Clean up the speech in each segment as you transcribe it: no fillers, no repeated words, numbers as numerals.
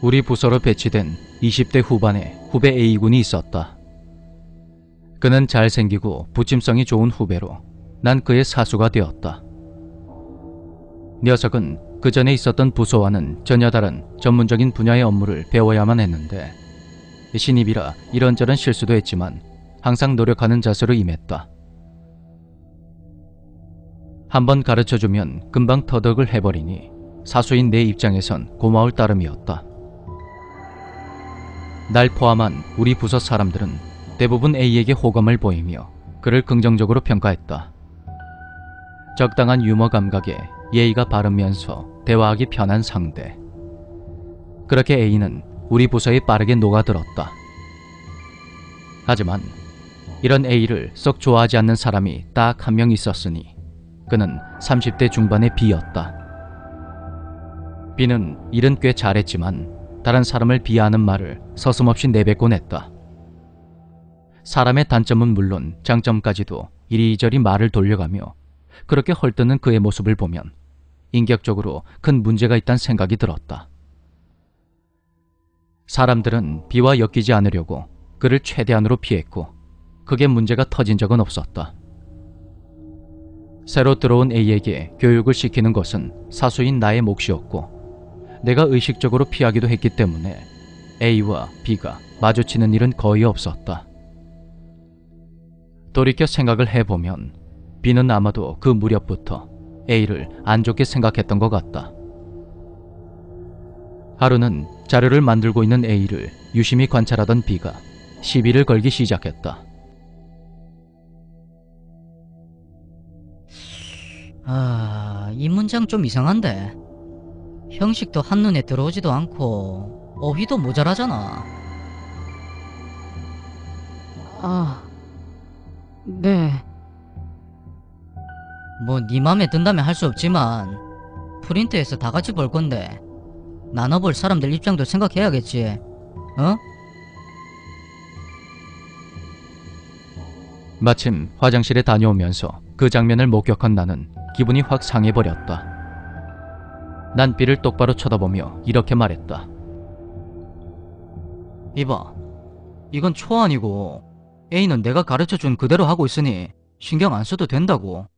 우리 부서로 배치된 20대 후반의 후배 A군이 있었다. 그는 잘생기고 부침성이 좋은 후배로 난 그의 사수가 되었다. 녀석은 그 전에 있었던 부서와는 전혀 다른 전문적인 분야의 업무를 배워야만 했는데 신입이라 이런저런 실수도 했지만 항상 노력하는 자세로 임했다. 한번 가르쳐주면 금방 터득을 해버리니 사수인 내 입장에선 고마울 따름이었다. 날 포함한 우리 부서 사람들은 대부분 A에게 호감을 보이며 그를 긍정적으로 평가했다. 적당한 유머 감각에 예의가 바르면서 대화하기 편한 상대. 그렇게 A는 우리 부서에 빠르게 녹아들었다. 하지만 이런 A를 썩 좋아하지 않는 사람이 딱 한 명 있었으니 그는 30대 중반의 B였다. B는 일은 꽤 잘했지만 다른 사람을 비하하는 말을 서슴없이 내뱉곤 했다. 사람의 단점은 물론 장점까지도 이리저리 말을 돌려가며 그렇게 헐뜯는 그의 모습을 보면 인격적으로 큰 문제가 있다는 생각이 들었다. 사람들은 B와 엮이지 않으려고 그를 최대한으로 피했고 크게 문제가 터진 적은 없었다. 새로 들어온 A에게 교육을 시키는 것은 사수인 나의 몫이었고 내가 의식적으로 피하기도 했기 때문에 A와 B가 마주치는 일은 거의 없었다. 돌이켜 생각을 해보면 B는 아마도 그 무렵부터 A를 안 좋게 생각했던 것 같다. 하루는 자료를 만들고 있는 A를 유심히 관찰하던 B가 시비를 걸기 시작했다. 이 문장 좀 이상한데. 형식도 한눈에 들어오지도 않고 어휘도 모자라잖아. 네. 뭐 네 맘에 든다면 할 수 없지만 프린트해서 다 같이 볼 건데 나눠볼 사람들 입장도 생각해야겠지. 어? 마침 화장실에 다녀오면서 그 장면을 목격한 나는 기분이 확 상해버렸다. 난 B를 똑바로 쳐다보며 이렇게 말했다. 이봐, 이건 초안이고 A는 내가 가르쳐준 그대로 하고 있으니 신경 안 써도 된다고.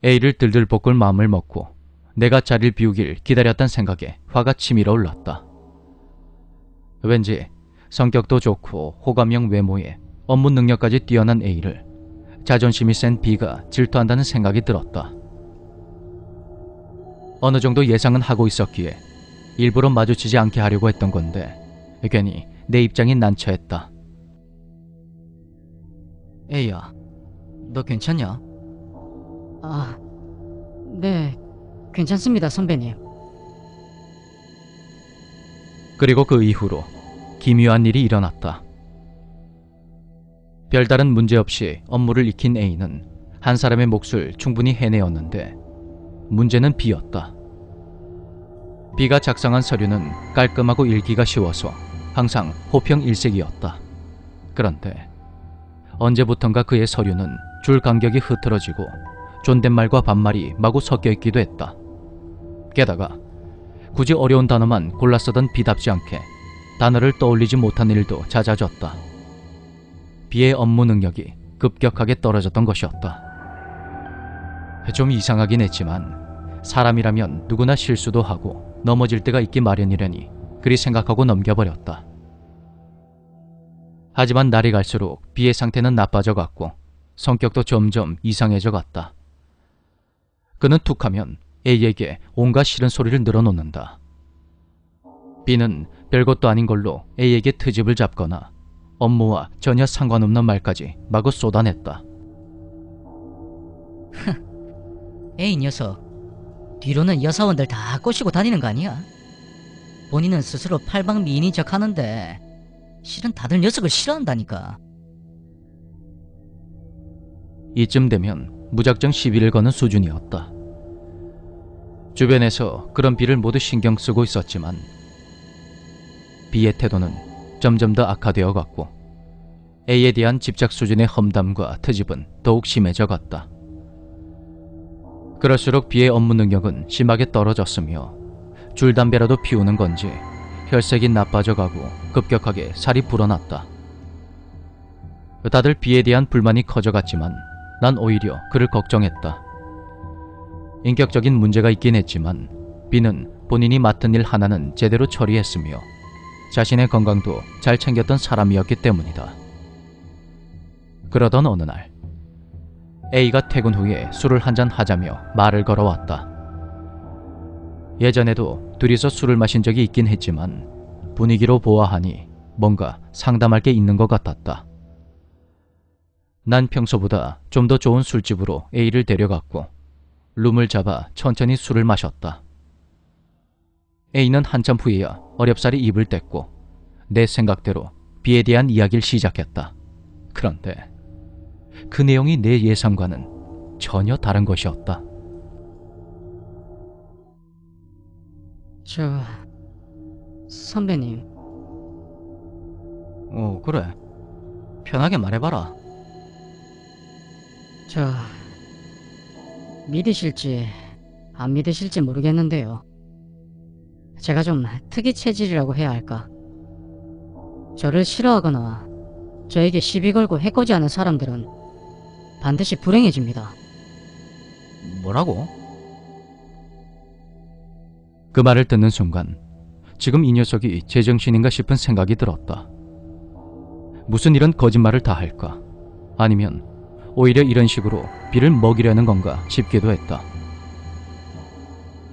A를 들들 볶을 마음을 먹고 내가 자리를 비우길 기다렸단 생각에 화가 치밀어 올랐다. 왠지 성격도 좋고 호감형 외모에 업무 능력까지 뛰어난 A를 자존심이 센 B가 질투한다는 생각이 들었다. 어느 정도 예상은 하고 있었기에 일부러 마주치지 않게 하려고 했던 건데 괜히 내 입장이 난처했다. A야, 너 괜찮냐? 네, 괜찮습니다, 선배님. 그리고 그 이후로 기묘한 일이 일어났다. 별다른 문제 없이 업무를 익힌 A는 한 사람의 몫을 충분히 해내었는데 문제는 B였다. B가 작성한 서류는 깔끔하고 읽기가 쉬워서 항상 호평일색이었다. 그런데 언제부턴가 그의 서류는 줄 간격이 흐트러지고 존댓말과 반말이 마구 섞여 있기도 했다. 게다가 굳이 어려운 단어만 골라 쓰던 B답지 않게 단어를 떠올리지 못한 일도 잦아졌다. B의 업무 능력이 급격하게 떨어졌던 것이었다. 좀 이상하긴 했지만 사람이라면 누구나 실수도 하고 넘어질 때가 있기 마련이려니 그리 생각하고 넘겨버렸다. 하지만 날이 갈수록 B의 상태는 나빠져 갔고 성격도 점점 이상해져 갔다. 그는 툭하면 A에게 온갖 싫은 소리를 늘어놓는다. B는 별것도 아닌 걸로 A에게 트집을 잡거나 업무와 전혀 상관없는 말까지 마구 쏟아냈다. A 녀석, 뒤로는 여사원들 다 꼬시고 다니는 거 아니야? 본인은 스스로 팔방미인인 척 하는데 실은 다들 녀석을 싫어한다니까. 이쯤 되면 무작정 시비를 거는 수준이었다. 주변에서 그런 B를 모두 신경 쓰고 있었지만 B의 태도는 점점 더 악화되어 갔고 A에 대한 집착 수준의 험담과 트집은 더욱 심해져 갔다. 그럴수록 B의 업무 능력은 심하게 떨어졌으며 줄담배라도 피우는 건지 혈색이 나빠져가고 급격하게 살이 불어났다. 다들 비에 대한 불만이 커져갔지만 난 오히려 그를 걱정했다. 인격적인 문제가 있긴 했지만 비는 본인이 맡은 일 하나는 제대로 처리했으며 자신의 건강도 잘 챙겼던 사람이었기 때문이다. 그러던 어느 날 A가 퇴근 후에 술을 한잔 하자며 말을 걸어왔다. 예전에도 둘이서 술을 마신 적이 있긴 했지만 분위기로 보아하니 뭔가 상담할 게 있는 것 같았다. 난 평소보다 좀 더 좋은 술집으로 A를 데려갔고 룸을 잡아 천천히 술을 마셨다. A는 한참 후에야 어렵사리 입을 뗐고 내 생각대로 B에 대한 이야기를 시작했다. 그런데 그 내용이 내 예상과는 전혀 다른 것이었다. 선배님, 그래. 편하게 말해봐라. 믿으실지 안 믿으실지 모르겠는데요. 제가 좀 특이 체질이라고 해야 할까? 저를 싫어하거나 저에게 시비 걸고 해코지하는 사람들은 반드시 불행해집니다. 뭐라고? 그 말을 듣는 순간 지금 이 녀석이 제정신인가 싶은 생각이 들었다. 무슨 이런 거짓말을 다 할까? 아니면 오히려 이런 식으로 비를 먹이려는 건가 싶기도 했다.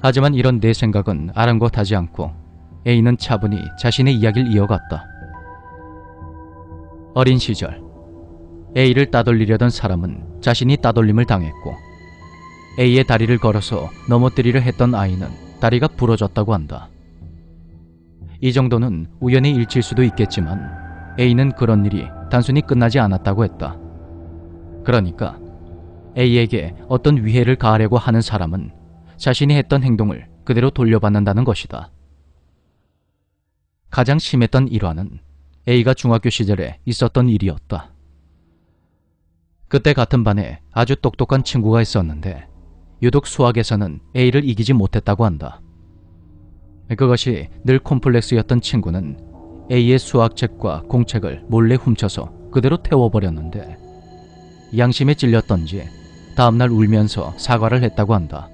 하지만 이런 내 생각은 아랑곳하지 않고 A는 차분히 자신의 이야기를 이어갔다. 어린 시절 A를 따돌리려던 사람은 자신이 따돌림을 당했고 A의 다리를 걸어서 넘어뜨리려 했던 아이는 다리가 부러졌다고 한다. 이 정도는 우연의 일치일 수도 있겠지만 A는 그런 일이 단순히 끝나지 않았다고 했다. 그러니까 A에게 어떤 위해를 가하려고 하는 사람은 자신이 했던 행동을 그대로 돌려받는다는 것이다. 가장 심했던 일화는 A가 중학교 시절에 있었던 일이었다. 그때 같은 반에 아주 똑똑한 친구가 있었는데 유독 수학에서는 A를 이기지 못했다고 한다. 그것이 늘 콤플렉스였던 친구는 A의 수학책과 공책을 몰래 훔쳐서 그대로 태워버렸는데 양심에 찔렸던지 다음날 울면서 사과를 했다고 한다.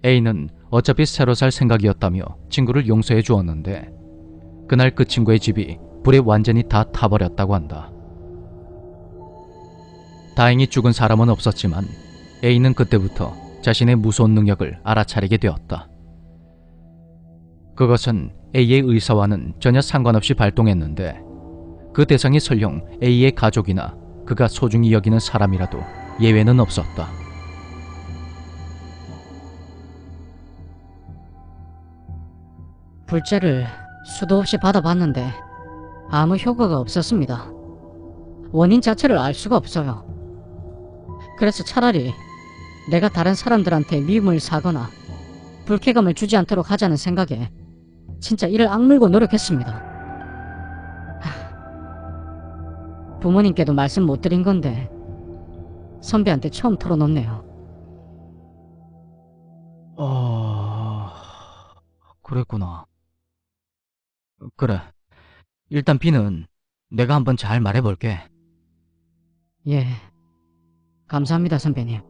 A는 어차피 새로 살 생각이었다며 친구를 용서해 주었는데 그날 그 친구의 집이 불에 완전히 다 타버렸다고 한다. 다행히 죽은 사람은 없었지만 A는 그때부터 자신의 무서운 능력을 알아차리게 되었다. 그것은 A의 의사와는 전혀 상관없이 발동했는데 그 대상이 설령 A의 가족이나 그가 소중히 여기는 사람이라도 예외는 없었다. 불제를 수도 없이 받아봤는데 아무 효과가 없었습니다. 원인 자체를 알 수가 없어요. 그래서 차라리 내가 다른 사람들한테 미움을 사거나 불쾌감을 주지 않도록 하자는 생각에 진짜 이를 악물고 노력했습니다. 부모님께도 말씀 못 드린 건데 선배한테 처음 털어놓네요. 그랬구나. 그래. 일단 B는 내가 한번 잘 말해볼게. 예, 감사합니다 선배님.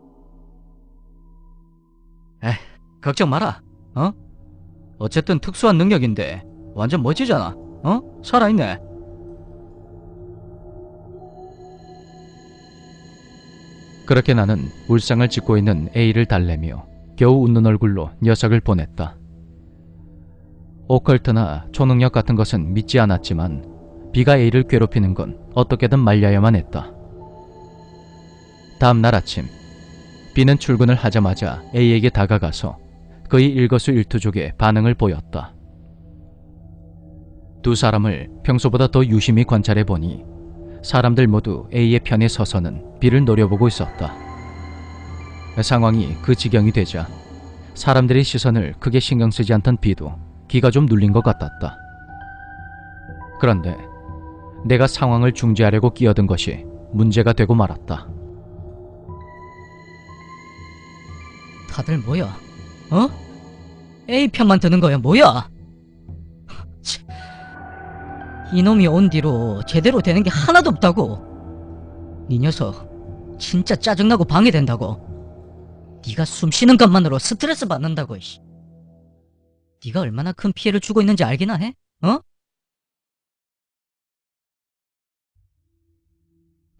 걱정 마라. 어쨌든 특수한 능력인데 완전 멋지잖아. 살아있네. 그렇게 나는 울상을 짓고 있는 A를 달래며 겨우 웃는 얼굴로 녀석을 보냈다. 오컬트나 초능력 같은 것은 믿지 않았지만 B가 A를 괴롭히는 건 어떻게든 말려야만 했다. 다음 날 아침 B는 출근을 하자마자 A에게 다가가서 그의 일거수일투족의 반응을 보였다. 두 사람을 평소보다 더 유심히 관찰해 보니 사람들 모두 A의 편에 서서는 B를 노려보고 있었다. 상황이 그 지경이 되자 사람들의 시선을 크게 신경 쓰지 않던 B도 기가 좀 눌린 것 같았다. 그런데 내가 상황을 중지하려고 끼어든 것이 문제가 되고 말았다. 다들 뭐야? A 편만 드는 거야 뭐야? 치, 이놈이 온 뒤로 제대로 되는 게 하나도 없다고. 네 녀석 진짜 짜증나고 방해된다고. 네가 숨 쉬는 것만으로 스트레스 받는다고. 이씨. 네가 얼마나 큰 피해를 주고 있는지 알기나 해? 어?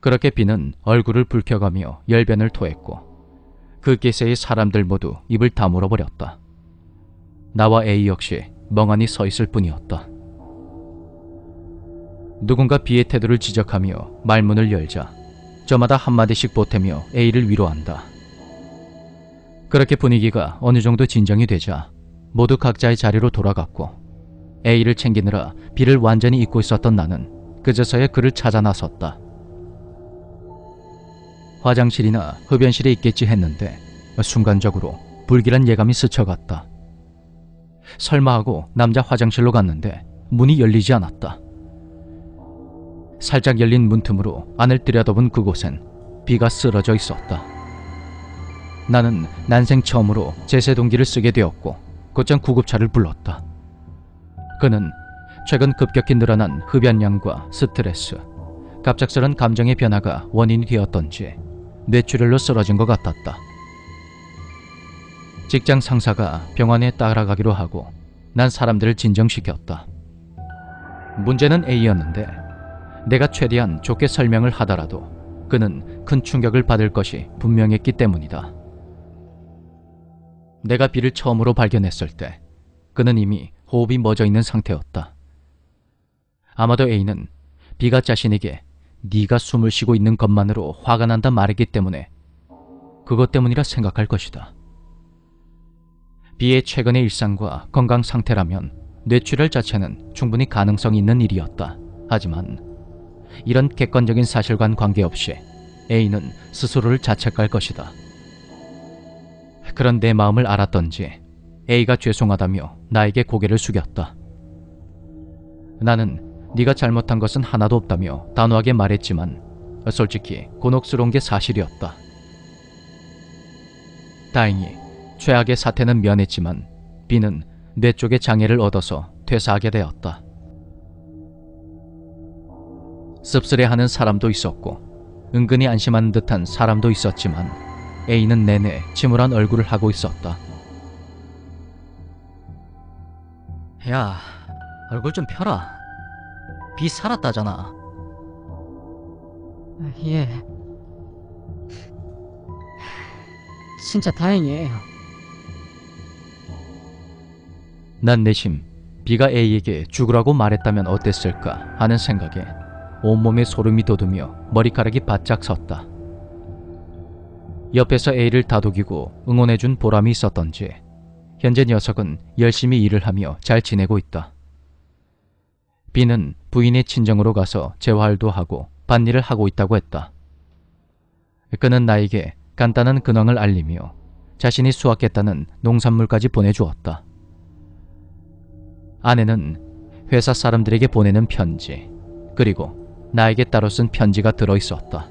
그렇게 비는 얼굴을 붉혀가며 열변을 토했고 그 기세에 사람들 모두 입을 다물어 버렸다. 나와 A 역시 멍하니 서 있을 뿐이었다. 누군가 B의 태도를 지적하며 말문을 열자 저마다 한마디씩 보태며 A를 위로한다. 그렇게 분위기가 어느 정도 진정이 되자 모두 각자의 자리로 돌아갔고 A를 챙기느라 B를 완전히 잊고 있었던 나는 그제서야 그를 찾아 나섰다. 화장실이나 흡연실에 있겠지 했는데 순간적으로 불길한 예감이 스쳐갔다. 설마 하고 남자 화장실로 갔는데 문이 열리지 않았다. 살짝 열린 문틈으로 안을 들여다본 그곳엔 B가 쓰러져 있었다. 나는 난생 처음으로 제세동기를 쓰게 되었고 곧장 구급차를 불렀다. 그는 최근 급격히 늘어난 흡연량과 스트레스, 갑작스런 감정의 변화가 원인이 되었던지 뇌출혈로 쓰러진 것 같았다. 직장 상사가 병원에 따라가기로 하고 난 사람들을 진정시켰다. 문제는 A였는데 내가 최대한 좋게 설명을 하더라도 그는 큰 충격을 받을 것이 분명했기 때문이다. 내가 B를 처음으로 발견했을 때 그는 이미 호흡이 멎어 있는 상태였다. 아마도 A는 B가 자신에게 네가 숨을 쉬고 있는 것만으로 화가 난다 말했기 때문에 그것 때문이라 생각할 것이다. B의 최근의 일상과 건강 상태라면 뇌출혈 자체는 충분히 가능성이 있는 일이었다. 하지만 이런 객관적인 사실과는 관계없이 A는 스스로를 자책할 것이다. 그런 내 마음을 알았던지 A가 죄송하다며 나에게 고개를 숙였다. 나는 네가 잘못한 것은 하나도 없다며 단호하게 말했지만 솔직히 곤혹스러운 게 사실이었다. 다행히 최악의 사태는 면했지만 B는 뇌 쪽에 장애를 얻어서 퇴사하게 되었다. 씁쓸해하는 사람도 있었고 은근히 안심하는 듯한 사람도 있었지만 A는 내내 침울한 얼굴을 하고 있었다. 야, 얼굴 좀 펴라. B 살았다잖아. 예. 진짜 다행이에요. 난 내심 B가 A에게 죽으라고 말했다면 어땠을까 하는 생각에 온몸에 소름이 돋으며 머리카락이 바짝 섰다. 옆에서 A를 다독이고 응원해준 보람이 있었던지 현재 녀석은 열심히 일을 하며 잘 지내고 있다. B는 부인의 친정으로 가서 재활도 하고 밭일을 하고 있다고 했다. 그는 나에게 간단한 근황을 알리며 자신이 수확했다는 농산물까지 보내주었다. 아내는 회사 사람들에게 보내는 편지, 그리고 나에게 따로 쓴 편지가 들어있었다.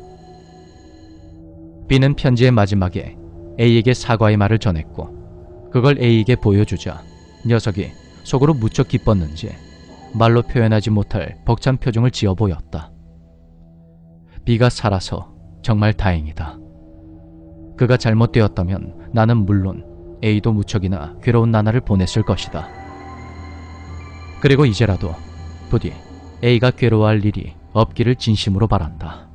B는 편지의 마지막에 A에게 사과의 말을 전했고 그걸 A에게 보여주자 녀석이 속으로 무척 기뻤는지 말로 표현하지 못할 벅찬 표정을 지어 보였다. B가 살아서 정말 다행이다. 그가 잘못되었다면 나는 물론 A도 무척이나 괴로운 나날을 보냈을 것이다. 그리고 이제라도 부디 A가 괴로워할 일이 없기를 진심으로 바란다.